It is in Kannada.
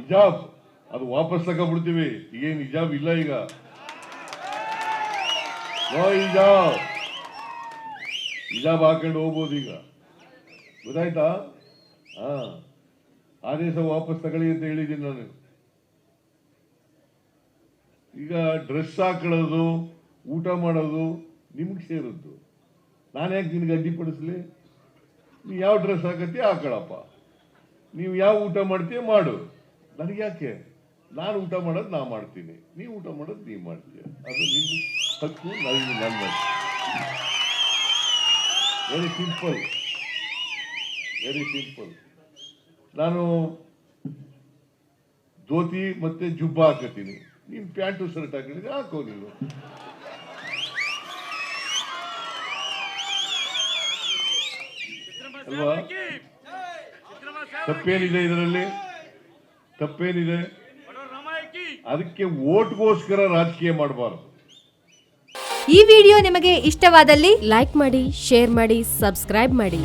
ಹಿಜಾಬ್ ಅದು ವಾಪಸ್ ತಗೊಂಡ್ಬಿಡ್ತೀವಿ. ಈಗೇನು ಹಿಜಾಬ್ ಇಲ್ಲ, ಈಗ ನೋ ಹಿಜಾಬ್. ಹಿಜಾಬ್ ಹಾಕೊಂಡು ಹೋಗ್ಬೋದು ಈಗ, ಗೊತ್ತಾಯ್ತಾ? ಹಾ, ಆದೇಶ ವಾಪಸ್ ತಗೊಳ್ಳಿ ಅಂತ ಹೇಳಿದ್ದೀನಿ ನಾನು. ಈಗ ಡ್ರೆಸ್ ಹಾಕೊಳ್ಳೋದು, ಊಟ ಮಾಡೋದು ನಿಮ್ಗೆ ಸೇರಿದ್ದು. ನಾನು ಯಾಕೆ ನಿನ್ಗೆ ಅಡ್ಡಿಪಡಿಸ್ಲಿ? ನೀವು ಯಾವ ಡ್ರೆಸ್ ಹಾಕತ್ತೀಯ ಹಾಕೊಳ್ಳಪ್ಪ, ನೀವು ಯಾವ ಊಟ ಮಾಡ್ತೀಯ ಮಾಡು, ನನಗೆ ಯಾಕೆ? ನಾನು ಊಟ ಮಾಡೋದು ನಾ ಮಾಡ್ತೀನಿ, ನೀವು ಊಟ ಮಾಡೋದು ನೀವು ಮಾಡ್ತೀಯ, ಅದು ನಿಮ್ಮ ಹಕ್ಕು, ನನಗೆ ನನ್ನ. Very simple, very simple. ನಾನು ಧೋತಿ ಮತ್ತೆ ಜುಬ್ಬ ಹಾಕತ್ತೀನಿ, ನೀನು ಪ್ಯಾಂಟು ಶರ್ಟ್ ಹಾಕಿದ್ರೆ ಹಾಕೋ ನೀನು. ಅಲ್ವಾ? ತಪ್ಪೇನಿದೆ ಇದರಲ್ಲಿ? ತಪ್ಪೇನಿದೆ? ಅದಕ್ಕೆ ಓಟ್ಗೋಸ್ಕರ ರಾಜಕೀಯ ಮಾಡಬಾರ್ದು. ಈ ವಿಡಿಯೋ ನಿಮಗೆ ಇಷ್ಟವಾದಲ್ಲಿ ಲೈಕ್ ಮಾಡಿ, ಶೇರ್ ಮಾಡಿ, ಸಬ್ಸ್ಕ್ರೈಬ್ ಮಾಡಿ.